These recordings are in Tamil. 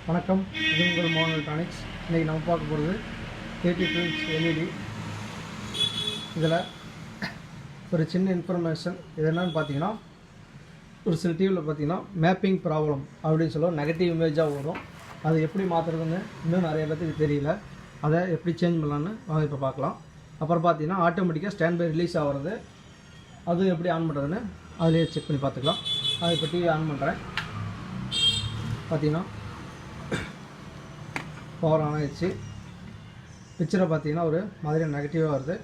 வணக்கம், இது உங்கள் மோகன் எலக்ட்ரானிக்ஸ். இன்றைக்கி நம்ம பார்க்க போகிறது 32 inch LED. இதில் ஒரு சின்ன இன்ஃபர்மேஷன். இது என்னென்னு பார்த்தீங்கன்னா, ஒரு சில டிவியில் பார்த்தீங்கன்னா மேப்பிங் ப்ராப்ளம் அப்படின்னு சொல்லுவோம், நெகட்டிவ் இமேஜாக வரும். அதை எப்படி மாற்றுறதுன்னு இன்னும் நிறைய பேருக்கு தெரியல. அதை எப்படி சேஞ்ச் பண்ணலான்னு வாங்க இப்போ பார்க்கலாம். அப்புறம் பார்த்தீங்கன்னா ஆட்டோமேட்டிக்காக ஸ்டாண்ட் பை ரிலீஸ் ஆகிறது, அது எப்படி ஆன் பண்ணுறதுன்னு அதிலே செக் பண்ணி பார்த்துக்கலாம். அதை இப்போ டிவி ஆன் பண்ணுறேன். பார்த்தீங்கன்னா பவர் ஆன் ஆகிடுச்சு. பிக்சரை பார்த்தீங்கன்னா ஒரு மாதிரி நெகட்டிவாக வருது.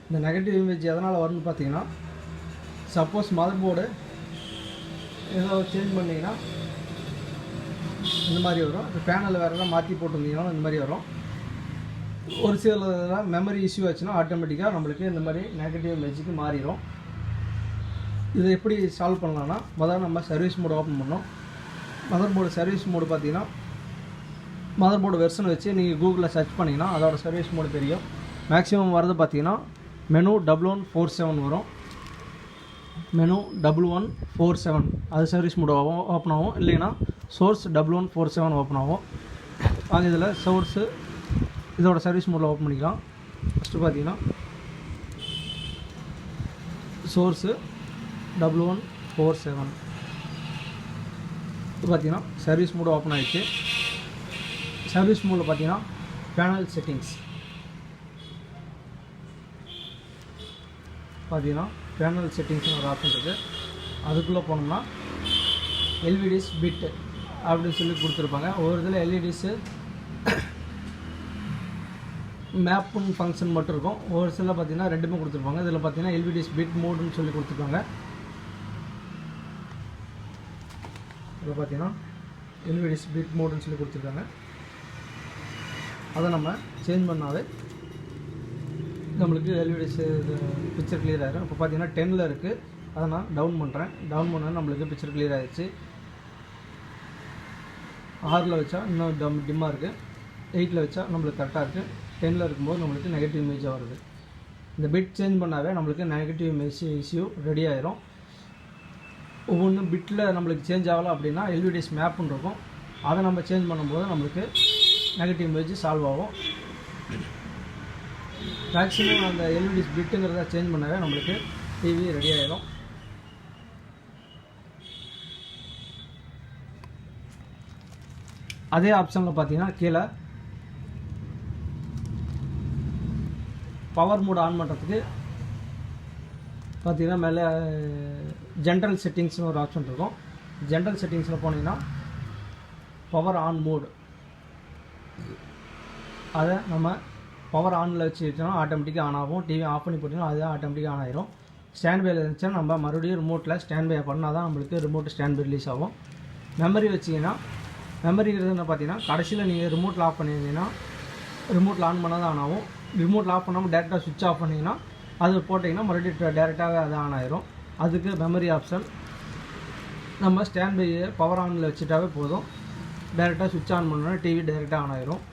இந்த நெகட்டிவ் இமேஜ் எதனால் வரும்னு பார்த்தீங்கன்னா, சப்போஸ் மதர் போர்டு ஏதோ சேஞ்ச் பண்ணிங்கன்னா இந்த மாதிரி வரும். இப்போ பேனலில் வேறு எதாவது மாற்றி போட்டிருந்தீங்கன்னா இந்த மாதிரி வரும். ஒரு சில மெமரி இஷ்யூ ஆச்சுன்னா ஆட்டோமேட்டிக்காக நம்மளுக்கு இந்த மாதிரி நெகட்டிவ் இமேஜுக்கு மாறிடும். இதை எப்படி சால்வ் பண்ணலான்னா, முதல்ல நம்ம சர்வீஸ் மோடு ஓப்பன் பண்ணோம். மதர் போர்டு சர்வீஸ் மோடு பார்த்தீங்கன்னா, மதர் போர்டு வெர்ஷன் வச்சு நீங்கள் கூகுளில் சர்ச் பண்ணிங்கன்னா அதோட சர்வீஸ் மோடு தெரியும். மேக்ஸிமம் வரது பார்த்தீங்கன்னா மெனு 1147 வரும். மெனு 1147 அது சர்வீஸ் மோடு ஓப்பன் ஆகும். இல்லைன்னா சோர்ஸ் 1147 ஓப்பன் ஆகும். அது இதில் சோர்ஸு இதோட சர்வீஸ் மோடில் ஓப்பன் பண்ணிக்கலாம். ஃபஸ்ட்டு பார்த்தீங்கன்னா சோர்ஸு 1147 இது பார்த்தீங்கன்னா சர்வீஸ் மோடு ஓப்பன் ஆகிடுச்சு. சர்வீஸ் மோடில் பார்த்தீங்கன்னா பேனல் செட்டிங்ஸ் பார்த்தீங்கன்னா பேனல் செட்டிங்ஸ்னு ஒரு ஆப்ஷன் இருக்குது. அதுக்குள்ளே போனோம்னா எல்இடிஸ் பிட் அப்படின்னு சொல்லி கொடுத்துருப்பாங்க. ஒவ்வொரு இதில் எல்இடிஸு மேப்புன்னு ஃபங்க்ஷன் மட்டும் இருக்கும். ஒரு சில பார்த்தீங்கன்னா ரெண்டுமே கொடுத்துருப்பாங்க. இதில் பார்த்தீங்கன்னா எல்இடிஸ் பிட் மோடுன்னு சொல்லி கொடுத்துருப்பாங்க. இதில் பார்த்தீங்கன்னா எல்இடிஸ் பிட் மோடுன்னு சொல்லி கொடுத்துருக்காங்க. அதை நம்ம சேஞ்ச் பண்ணாவே நம்மளுக்கு எல்இடிஸ் பிக்சர் கிளியர் ஆகிடும். இப்போ பார்த்தீங்கன்னா 10ல் இருக்குது. அதை நான் டவுன் பண்ணுறேன். டவுன் பண்ணால் நம்மளுக்கு பிக்சர் கிளியர் ஆகிடுச்சு. 6ல் வச்சா இன்னும் டிம்மாக இருக்குது. 8ல் வச்சா நம்மளுக்கு கரெக்டாக இருக்குது. 10ல் இருக்கும்போது நம்மளுக்கு நெகட்டிவ் இமேஜாக வருது. இந்த பிட் சேஞ்ச் பண்ணாவே நம்மளுக்கு நெகட்டிவ் இமேஜ் இஷ்யூ ரெடி ஆயிரும். ஒவ்வொன்றும் பிட்டில் நம்மளுக்கு சேஞ்ச் ஆகலாம் அப்படின்னா எல்இடிஸ் மேப்புன்னு இருக்கும். அதை நம்ம சேஞ்ச் பண்ணும்போது நம்மளுக்கு நெகட்டிவ் இமேஜ் சால்வ் ஆகும். மேக்ஸிமம் அந்த எல்இடிஸ் பிட்டுங்கிறத சேஞ்ச் பண்ணாவே நம்மளுக்கு டிவி ரெடி ஆகிடும். அதே ஆப்ஷனில் பார்த்தீங்கன்னா கீழே பவர் மோட் ஆன் பண்ணுறதுக்கு பார்த்தீங்கன்னா மேலே ஜென்ரல் செட்டிங்ஸ்னு ஒரு ஆப்ஷன் இருக்கும். ஜென்ரல் செட்டிங்ஸில் போனீங்கன்னா பவர் ஆன் மோடு, அதை நம்ம பவர் ஆனில் வச்சுட்டோம்னா ஆட்டோமேட்டிக்காக ஆன் ஆகும். டிவி ஆஃப் பண்ணி போட்டிங்கன்னா அது ஆட்டோமேட்டிக்காக ஆன் ஆயிரும். ஸ்டாண்ட் பையில் இருந்துச்சுன்னா நம்ம மறுபடியும் ரிமோட்டில் ஸ்டாண்ட் பை பண்ணால் தான் நம்மளுக்கு ரிமோட் ஸ்டாண்ட் பை ரிலீஸ் ஆகும். மெமரி வச்சிங்கன்னா, மெமரிங்கிறதுன்னு பார்த்தீங்கன்னா கடைசியில் நீங்கள் ரிமோட்டில் ஆஃப் பண்ணியிருந்தீங்கன்னா ரிமோட்டில் ஆன் பண்ணால் தான் ஆன் ஆகும். ரிமோட்டில் ஆஃப் பண்ணாமல் டேரெக்டாக சுவிட்ச் ஆஃப் பண்ணிங்கன்னா அது போட்டிங்கன்னா மறுபடியும் டேரெக்டாக அது ஆன் ஆயிரும். அதுக்கு மெமரி ஆப்ஷன் நம்ம ஸ்டாண்ட் பையை பவர் ஆனில் வச்சுட்டாவே போதும். டேரெக்டாக சுவிட்ச் ஆன் பண்ணோன்னா டிவி டேரெக்டாக ஆன் ஆயிரும்.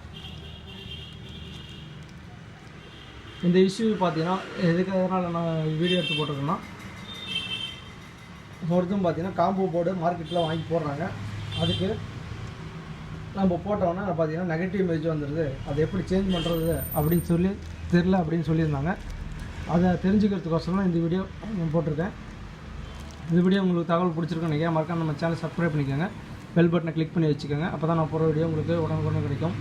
இந்த இஷ்யூ பார்த்தீங்கன்னா எதுக்காக நான் வீடியோ எடுத்து போட்டிருக்கேன்னா, ஒருத்தரும் பார்த்தீங்கன்னா காம்போ போர்டு மார்க்கெட்டில் வாங்கி போடுறாங்க. அதுக்கு நம்ம போட்டோன்னா பார்த்தீங்கன்னா நெகட்டிவ் இமேஜ் வந்துடுது. அதை எப்படி சேஞ்ச் பண்ணுறது அப்படின்னு சொல்லி தெரில அப்படின்னு சொல்லியிருந்தாங்க. அதை தெரிஞ்சுக்கிறதுக்கோசரம் இந்த வீடியோ போட்டிருக்கேன். இந்த வீடியோ உங்களுக்கு தகவல் பிடிச்சிருக்குன்னு நினைக்கிறேன். மறக்காம நம்ம சேனல் சப்ஸ்கிரைப் பண்ணிக்கோங்க. பெல் பட்டனை கிளிக் பண்ணி வச்சுக்கோங்க. அப்போ தான் நான் போகிற வீடியோ உங்களுக்கு உடனுக்குடன் கிடைக்கும்.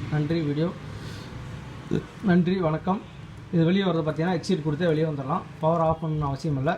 நன்றி, வணக்கம். இது வெளியே வரது பார்த்தீங்கன்னா எக்ஸிட் கொடுத்தே வெளியே வந்துடலாம். பவர் ஆஃப் பண்ணணும்னு அவசியம் இல்லை.